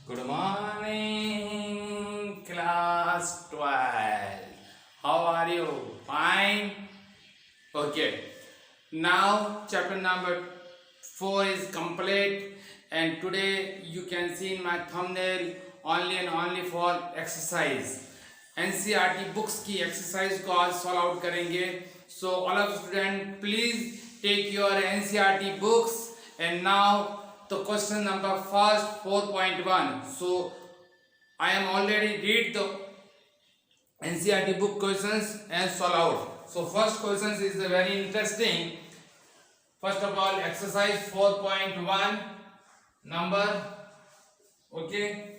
Good morning, class 12. How are you? Fine? Okay. Now, chapter number 4 is complete, and today you can see in my thumbnail only and only for exercise. NCERT books की exercise को आज solve out करेंगे. So, all of students, please take your NCERT books, and now the question number first 4.1. So I am already read the NCERT book questions and solve out. So first questions is very interesting. First of all, exercise 4.1 number. Okay,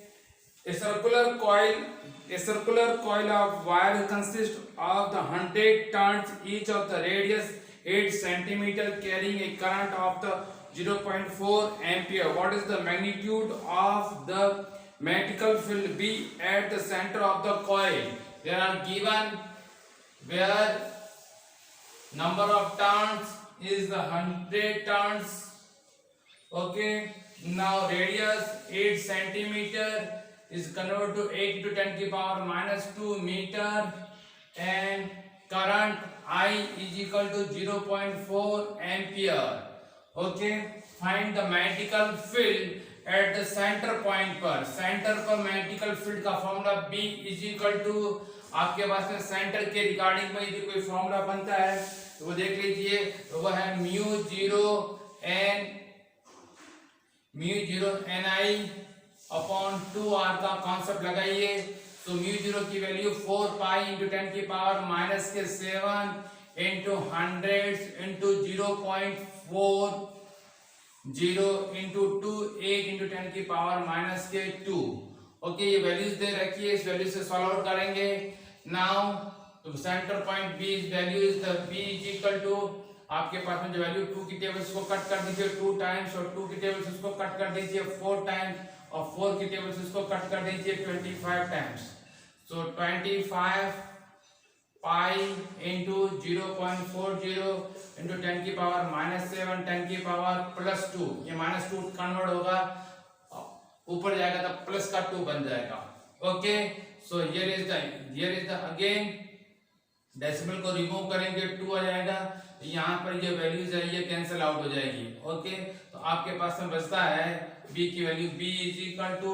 a circular coil of wire consists of the 100 turns, each of the radius 8 centimeter, carrying a current of the 0.4 ampere. What is the magnitude of the magnetic field B at the center of the coil? There are given where number of turns is the 100 turns. Okay. Now radius 8 centimeter is converted to 8 to 10 to the power minus 2 meter, and current I is equal to 0.4 ampere. Okay, find the magnetic field at the center point पर. Centre पर magnetical field का formula B is equal to, आपके पास में centre के regarding में यदि कोई फॉर्मूला बनता है तो वो देख लीजिए. तो वो है म्यू जीरो एन आई अपॉन 2r का कॉन्सेप्ट लगाइए. तो म्यू जीरो की वैल्यू 4 पाई इंटू 10 की पावर माइनस के 7 इंटू 100 इंटू 0.40 इंटू 2 8 इंटू 10 की पावर माइनस के 2. ओके, ये वैल्यूज दे रखी है, इस वैल्यू से सॉल्व आउट करेंगे. नाउ तो centre point B is value is the B is equal to, आपके पास में जो वैल्यू 2 की टेबल्स को कट कर दीजिए 2 टाइम्स, और 2 की टेबल्स इसको कट कर दीजिए 4 टाइम्स, और 4 की टेबल्स इसको कट कर दीजिए 25 टाइम्स. सो 25 पाई इंटू 0.40 इंटू 10 की पावर माइनस 7 10 की पावर प्लस 2. ये माइनस 2 कन्वर्ट होगा, ऊपर जाएगा तो प्लस का 2 बन जाएगा. Okay, so here is the again decimal को रिमूव करेंगे 2 आ जाएगा. यहाँ पर ये वैल्यूज है ये कैंसिल आउट हो जाएगी. ओके, तो आपके पास में बचता है b की value b is equal to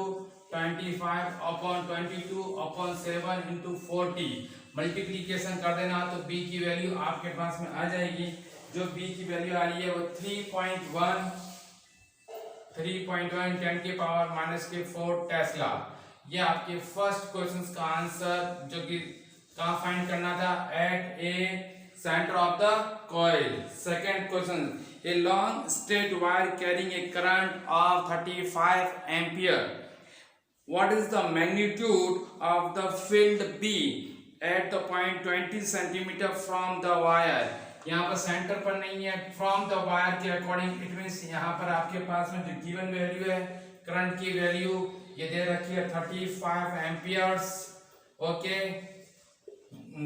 25 upon 22 upon 7 into 40. Multiplication कर देना तो b की वैल्यू आपके पास में आ जाएगी. जो b की वैल्यू आ रही है वो 3.1 10 की पावर माइनस के 4 टेस्ला. ये आपके फर्स्ट क्वेश्चन का आंसर, जो कि कहाँ फाइंड करना था, at a centre of the coil. Second question, a long straight wire carrying a current of 35 ampere. What is the magnitude of the field B at the point 20 centimeter from the wire? यहाँ पर centre पर नहीं है, from the wire के according. It means यहाँ पर आपके पास में जो गिवन वैल्यू है करंट की वैल्यू ये दे रखी है 35 एम्पियर्स. ओके,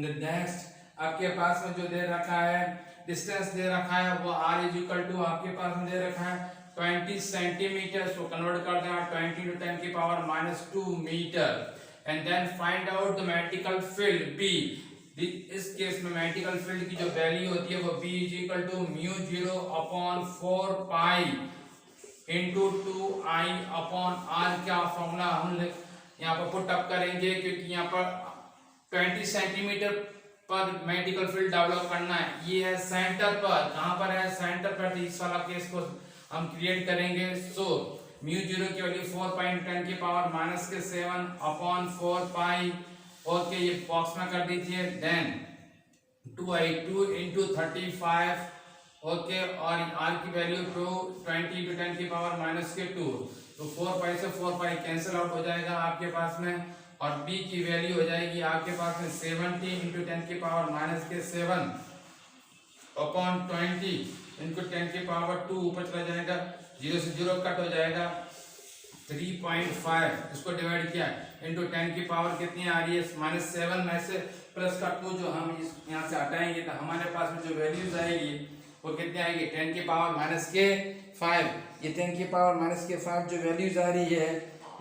नेक्स्ट आपके पास में जो दे रखा है डिस्टेंस दे रखा है वो r इज इक्वल टू, आपके पास में दे रखा है 20 सेंटीमीटर. सो कन्वर्ट कर देना 20 टू 10 की power minus 2 metre, and then find out the magnetic field B. इस केस में मैग्नेटिक फील्ड की जो वैल्यू होती है वो B is equal to mu zero upon 4 pi into 2i upon r. क्या फॉर्मूला हम यहाँ पर पुट अप करेंगे, क्योंकि यहाँ पर 20 सेंटीमीटर पर मैग्नेटिक फील्ड डेवलप करना है. ये है सेंटर पर, कहाँ पर है, सेंटर पर. इस वाला केस को हम क्रिएट करेंगे. सो म्यू जीरो की वैल्यू 4 पाई 10 की पावर माइनस के 7 अपॉन 4 पाई. ओके, ये बॉक्स में कर दीजिए. Then 2i2 into 35. ओके, और r की वैल्यू 20 इंटू 10 की पावर माइनस के 2. तो 4 पाई से 4 पाई कैंसिल आउट हो जाएगा आपके पास में, और b की वैल्यू हो जाएगी आपके पास में 70 इंटू 10 की पावर माइनस के 7 अपॉन 20 इनको 10 की पावर 2 ऊपर चला जाएगा, 0 से 0 कट हो जाएगा. 3.5 इसको डिवाइड किया इंटू 10 की पावर कितनी आ रही है, माइनस 7 में से प्लस का 2 जो हम यहाँ से हटाएंगे तो हमारे पास में जो वैल्यूज आएगी वो कितनी आएगी, 10 की पावर माइनस के 5. ये 10 की पावर माइनस के 5 जो वैल्यूज आ रही है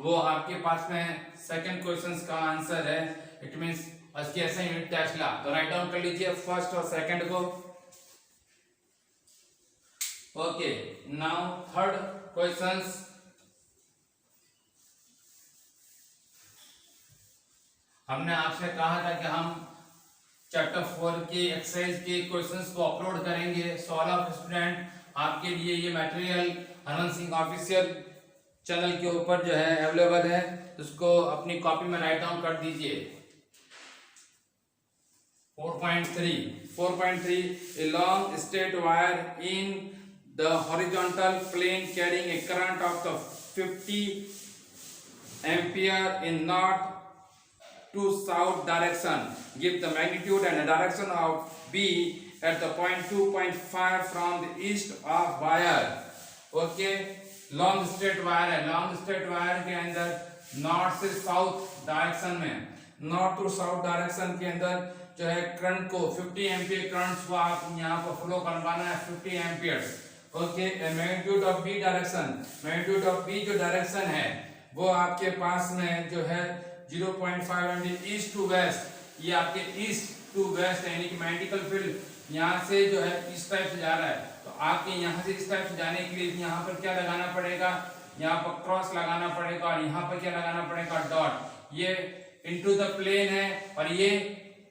वो आपके पास में सेकंड क्वेश्चन का आंसर है। इट मींस उसकी ऐसा यूनिट टेस्ला। तो राइट डाउन कर लीजिए फर्स्ट और सेकंड को। Okay, now third questions. हमने आपसे कहा था कि हम चैप्टर 4 की एक्सरसाइज के क्वेश्चंस को अपलोड करेंगे। सो ऑल ऑफ स्टूडेंट, आपके लिए ये material Harman Singh official channel के ऊपर जो है अवेलेबल है। उसको अपनी कॉपी में राइट डाउन कर दीजिए। 4.3 a long straight wire in the horizontal plane carrying a current of the 50 ampere in north to south direction. Give the magnitude and the direction of B at the point 2.5 from the east of wire. Okay, long straight wire है। long straiट wire के अंदर north से south direction में, north to south direction के अंदर जो है current को 50 एम्पियर करंट्स को आप यहाँ पर फ्लो करवाना है 50 amperes. Okay, magnitude of B direction, magnitude of B जो डायरेक्शन है वो आपके पास में जो है 0.5 ईस्ट टू वेस्ट। ये आपके ईस्ट टू वेस्ट है, यानी कि मैग्नेटिकल फील्ड यहाँ से जो है इस टाइप से जा रहा है। तो आपके यहाँ से इस टाइप से जाने के लिए यहाँ पर क्या लगाना पड़ेगा, यहाँ पर क्रॉस लगाना पड़ेगा और यहाँ पर क्या लगाना पड़ेगा, डॉट। ये इनटू द प्लेन है और ये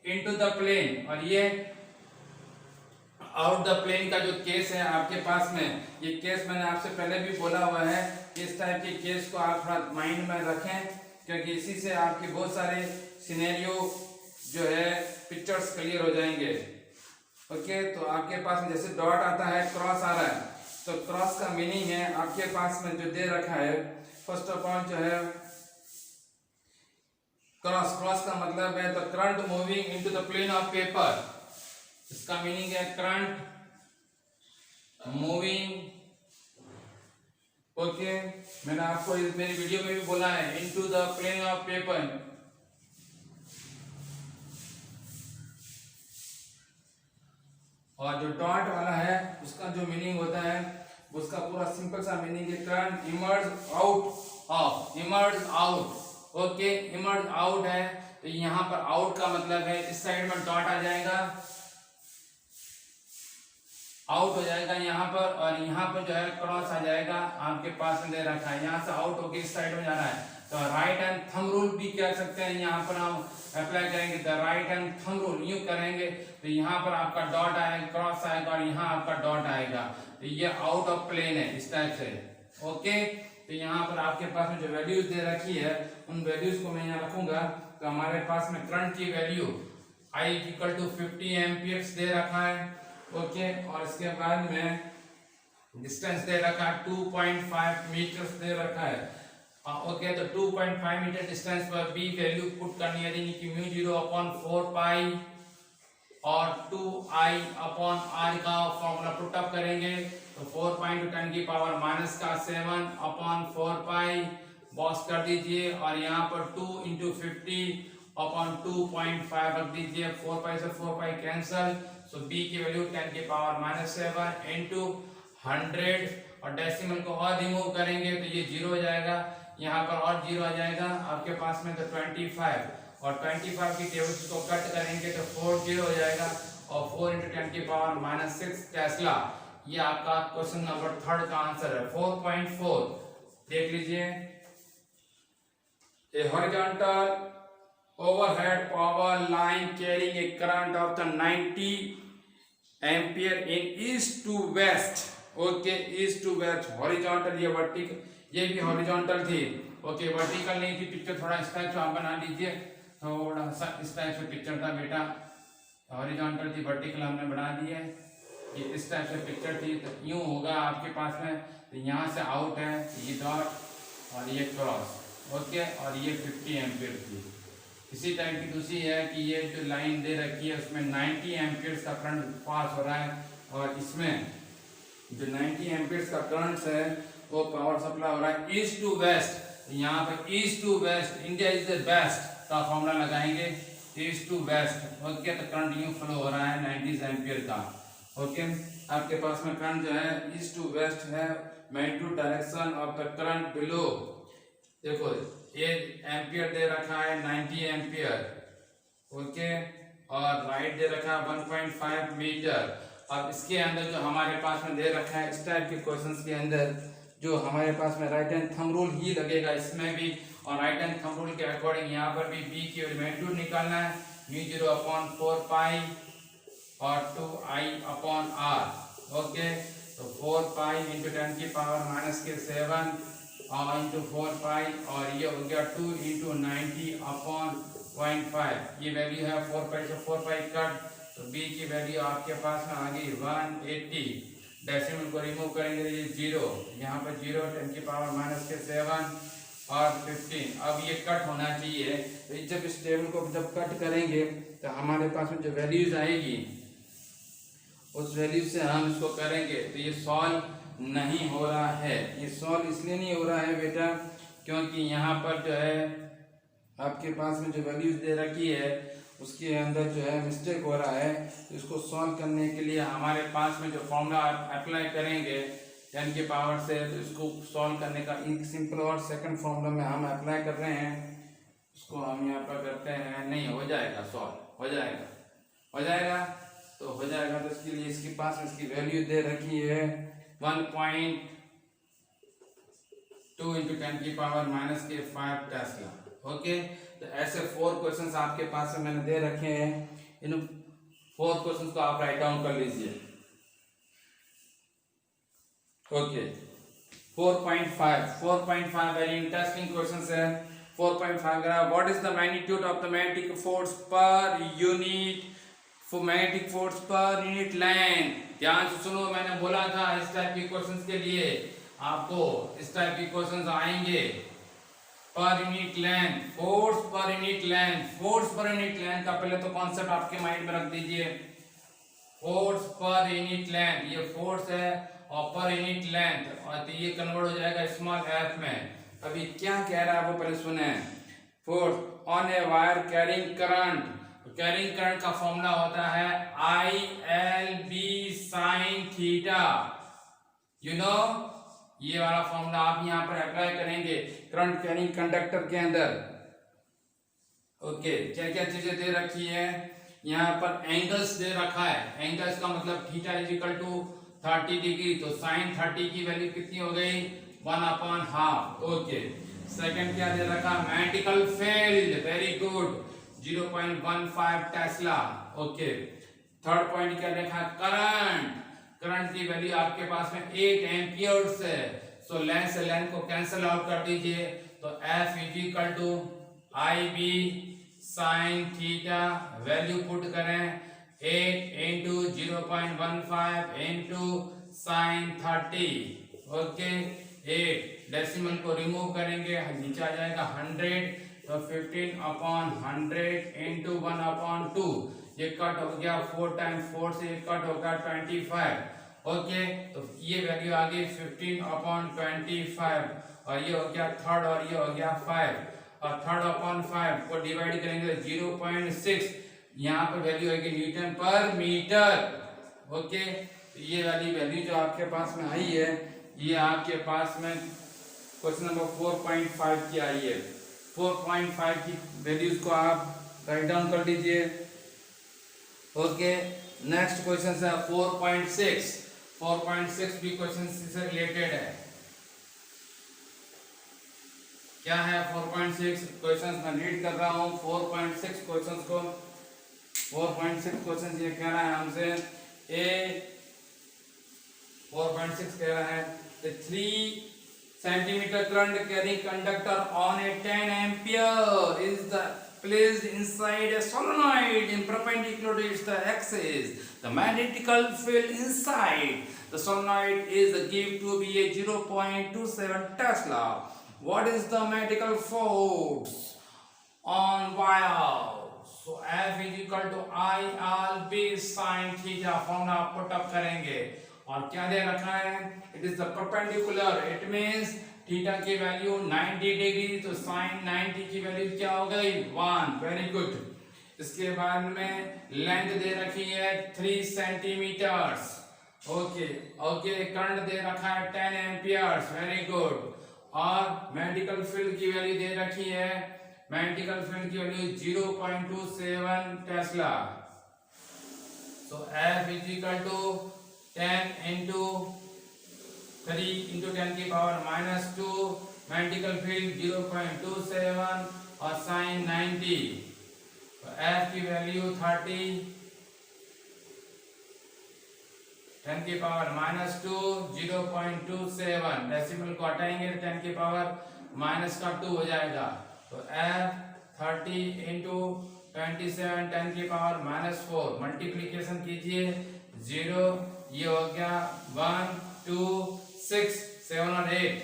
इनटू द प्लेन और ये आउट द प्लेन का जो केस है आपके पास में, ये केस मैंने आपसे पहले भी बोला हुआ है। इस टाइप के केस को आप थोड़ा माइंड में रखें, क्योंकि इसी से आपके बहुत सारे सिनेरियो जो है पिक्चर्स क्लियर हो जाएंगे। ओके, तो आपके पास में जैसे डॉट आता है, क्रॉस आ रहा है, तो क्रॉस का मीनिंग है आपके पास में जो दे रखा है, फर्स्ट ऑफ ऑल जो है क्रॉस, क्रॉस का मतलब है the current moving into the plane of paper. इसका मीनिंग है करंट मूविंग। ओके, मैंने आपको मेरी वीडियो में भी बोला है into the plane of paper. और जो डॉट वाला है उसका जो मीनिंग होता है, उसका पूरा सिंपल सा मीनिंग है current emerge out of, emerge out. Okay, emerge out है तो यहाँ पर आउट का मतलब है इस साइड में डॉट आ जाएगा, आउट हो जाएगा यहाँ पर, और यहाँ पर जो है क्रॉस आ जाएगा। आपके पास में दे रखा है यहाँ से आउट होके इस साइड में जा रहा है, तो राइट हैंड थंब रूल भी कह सकते हैं। यहाँ पर हम अप्लाई करेंगे the right hand thumb rule, यूं करेंगे तो यहाँ पर आपका डॉट आएगा, क्रॉस आएगा और यहाँ आपका डॉट आएगा। तो ये आउट ऑफ प्लेन है इस टाइप से। ओके, तो यहाँ पर आपके पास में जो वैल्यूज दे रखी है उन वैल्यूज को मैं यहाँ रखूंगा। तो हमारे पास में करंट की value I equal to 50 amperes दे रखा है। ओके, और इसके बाद में डिस्टेंस दे रखा है 2.5 मीटर्स दे रखा है। ओके, तो 2.5 मीटर डिस्टेंस पर बी वैल्यू पुट करनी है, यानी कि म्यू 0/4 पाई और 2i अपॉन r का फॉर्मूला पुट अप करेंगे। तो 4 पाई टू 10 की पावर माइनस का 7 अपॉन 4 पाई बॉक्स कर दीजिए, और यहाँ पर 2 इंटू 50 अपॉन 2.5 रख दीजिए। 4 पाई से 4 पाई कैंसल, सो b की वैल्यू 10 की पावर माइनस 7 इंटू 100, और डेसिमल को और रिमूव करेंगे तो ये 0 हो जाएगा, यहाँ पर और 0 आ जाएगा आपके पास में। तो 25 और 25 की टेबल्स को कट करेंगे तो 40 हो जाएगा, और 4 इंटू 10 की पावर माइनस 6 टेस्ला। ये आपका क्वेश्चन नंबर 3 का आंसर है। 4.4 देख लीजिए। A horizontal overhead power line carrying a current of the 90 ampere in east to west. Okay, east to west. Horizontal, ये वर्टिकल, ये भी हॉरिजॉन्टल थी। ओके, वर्टिकल नहीं थी पिक्चर, थोड़ा इस टाइप से आप बना लीजिए, थोड़ा सा इस टाइप से पिक्चर था बेटा। हॉरिजॉन्टल थी, वर्टिकल हमने बना दी है। ये इस टाइप से पिक्चर थी, तो यूं होगा आपके पास में। तो यहाँ से आउट है, ये डॉट और ये क्रॉस। ओके, और ये 50 एम्पियर थी। इसी टाइप की दूसरी है कि ये जो लाइन दे रखी है उसमें 90 एम्पियर्स का करंट पास हो रहा है, और इसमें जो 90 एम्पियर्स का करंट है वो पावर सप्लाई हो रहा है ईस्ट टू वेस्ट। यहाँ पर east to west, India is the best का फॉर्मूला लगाएंगे, ईस्ट टू वेस्ट। ओके, तो करंट यूं फ्लो हो रहा है 90 एम्पियर का। ओके, आपके पास में करंट जो है ईस्ट टू वेस्ट है। Magnitude direction of the current below देखो ये एम्पियर दे रखा है 90 एम्पियर, ओके, और राइट दे रखा है 1.5 मीटर। अब इसके अंदर जो हमारे पास में दे रखा है इस टाइप के क्वेश्चंस के अंदर जो हमारे पास में राइट हैंड थंब रूल ही लगेगा इसमें भी, और राइट हैंड थंब रूल के अकॉर्डिंग यहाँ पर भी b की मैग्नीट्यूड निकालना है, μ0 अपॉन 4 पाई और 2i अपॉन r, ओके। तो 4 पाई इंटू 10 की पावर माइनस के 7 और इंटू 4 पाई, और ये हो गया 2 इंटू 90 अपॉन 0.5, ये वैल्यू है 4 पाई से 4 पाई कट, तो b की वैल्यू आपके पास में आ गई 180। डेसिमल को रिमूव करेंगे तो ये 0, यहाँ पर 0 10 की पावर माइनस के 7 और 15। अब ये कट होना चाहिए, तो जब इस टेबल को जब कट करेंगे तो हमारे पास में जो वैल्यूज आएगी उस वैल्यू से हम इसको करेंगे, तो ये सॉल्व नहीं हो रहा है। ये सॉल्व इसलिए नहीं हो रहा है बेटा क्योंकि यहाँ पर जो है आपके पास में जो वैल्यूज दे रखी है उसके अंदर जो है मिस्टेक हो रहा है। तो इसको सॉल्व करने के लिए हमारे पास में जो फॉर्मूला अप्लाई करेंगे 10 की पावर से, तो इसको सॉल्व करने का एक सिंपल और सेकंड फॉर्मूला में हम अप्लाई कर रहे हैं, उसको हम यहाँ पर करते हैं, नहीं हो जाएगा, सॉल्व हो जाएगा, हो जाएगा, तो हो जाएगा। तो इसके लिए इसके पास इसकी वैल्यू दे रखी है 1.2 इंटू 10 की पावर माइनस के 5 टेस्ला, ओके। तो ऐसे 4 क्वेश्चंस आपके पास में मैंने दे रखे हैं, इन 4 क्वेश्चंस को आप राइट डाउन कर लीजिए, ओके। 4.5 वेरी इंटरेस्टिंग क्वेश्चंस है। 4.5 what is the magnitude of the magnetic force per unit magnetic force per unit length. ध्यान से सुनो, मैंने बोला था इस टाइप के क्वेश्चंस के लिए आपको इस टाइप के क्वेश्चंस आएंगे, per unit length, force per unit length. Force per unit length का पहले तो कॉन्सेप्ट आपके माइंड में रख दीजिए, फोर्स पर यूनिट लेंथ, ये फोर्स है और पर यूनिट लेंथ, और तो ये कन्वर्ट हो जाएगा स्मॉल f में। अभी क्या कह रहा है वो पहले सुने। Force on a wire carrying current, carrying current का फॉर्मूला होता है ILB sin theta, you know, ये वाला फॉर्मूला आप यहाँ पर अप्लाई करेंगे करंट कैरिंग कंडक्टर के अंदर, ओके। क्या क्या चीजें दे रखी है यहाँ पर, एंगल्स दे रखा है, एंगल्स का मतलब theta is equal to 30 degree, तो साइन 30 की वैल्यू कितनी हो गई 1/2, ओके। सेकंड क्या दे रखा, magnetical field, very good, 0.15 Tesla, okay. Third point क्या देखा, करंट, करंट की वैल्यू आपके पास में 8 एम्पियर्स है, सो लेंथ से लेंथ को कैंसिल आउट कर दीजिए, तो F is equal to IB sin थीटा, वैल्यू पुट करें 8 into 0.15 into sin 30, okay. 8 decimal को रिमूव करेंगे, नीचे आ जाएगा 100, तो 15/100 इंटू 1/2, ये कट हो गया 4 टाइम्स 4 से कट होगा 25, ओके। तो ये वैल्यू आ गई 15/25, और ये हो गया थर्ड, और ये हो गया 5, और 3/5 को डिवाइड करेंगे 0.6, यहाँ पर वैल्यू आएगी न्यूटन पर मीटर, ओके। तो ये वाली वैल्यू जो आपके पास में आई है, ये आपके पास में क्वेश्चन नंबर 4.5 की आई है। 4.5 की वैल्यूज को आप राइट डाउन कर लीजिए, ओके। नेक्स्ट क्वेश्चन है 4.6। 4.6 भी क्वेश्चन से रिलेटेड है। क्या है 4.6 क्वेश्चन, मैं रीड कर रहा हूँ 4.6 क्वेश्चन को। 4.6 क्वेश्चन ये कह रहा है हमसे, ए 4.6 कह रहा है 3 centimeter current carrying conductor on a 10 ampere is placed inside a solenoid in perpendicular to its axis. The magnetical field inside the solenoid is given to be a 0.27 Tesla. What is the magnetical force on wire? So F is equal to ILB sin theta, formula put up करेंगे, और क्या दे रखा है, it is the perpendicular, it means theta की value 90 degree, तो sign 90 की value क्या हो गई 1, वेरी गुड। इसके बाद में लेंथ दे रखी है 3 सेंटीमीटर्स, ओके ओके। करंट दे रखा है 10 एम्पियर्स, वेरी गुड, और मैग्नेटिकल फील्ड की वैल्यू दे रखी है, मैग्नेटिकल फील्ड की value 0.27 Tesla. So F is equal to 10 into 3 into 10 की पावर -2, मैग्नेटिकल फील्ड 0.27 और साइन 90। तो F की वैल्यू 30, 10 की पावर -2, 0.27, डेसिमल को हटाएंगे 10 की पावर -2 हो जाएगा। तो F 30 इंटू 27, 10 की पावर -4, मल्टीप्लीकेशन कीजिए 0, ये हो गया 1, 2, 6, 7 और 8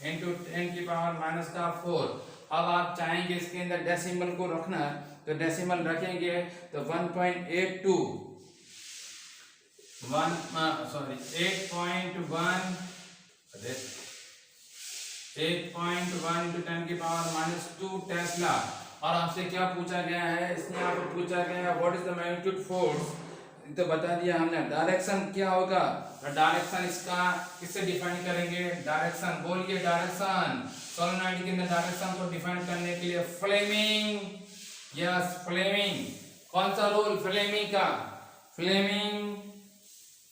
इंटू 10 की पावर -4। अब आप चाहेंगे इसके अंदर डेसिमल को रखना, तो डेसिमल रखेंगे तो 1.82 8.1 into 10 की पावर -2 टेस्ला। और आपसे क्या पूछा गया है, इसमें आपको पूछा गया है what is the magnitude force, तो बता दिया हमने। डायरेक्शन क्या होगा, डायरेक्शन इसका किससे डिफाइन करेंगे, डायरेक्शन बोलिए, डायरेक्शन सोलेनॉइड के अंदर डायरेक्शन को डिफाइन करने के लिए फ्लेमिंग, यस फ्लेमिंग। कौन सा रूल, फ्लेमिंग का, फ्लेमिंग,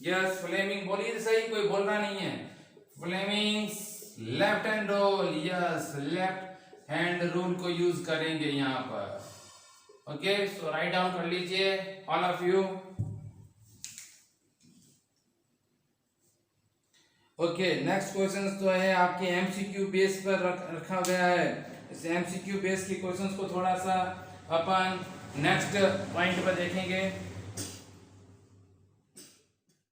यस फ्लेमिंग बोलिए सही, कोई बोल रहा नहीं है। Fleming left hand rule, yes left hand rule को यूज करेंगे यहाँ पर। ओके, सो राइट डाउन कर लीजिए all of you. Okay, next question तो है आपके एमसीक्यू बेस पर रखा गया है। इस एमसीक्यू बेस के क्वेश्चंस को थोड़ा सा अपन नेक्स्ट पॉइंट पर देखेंगे।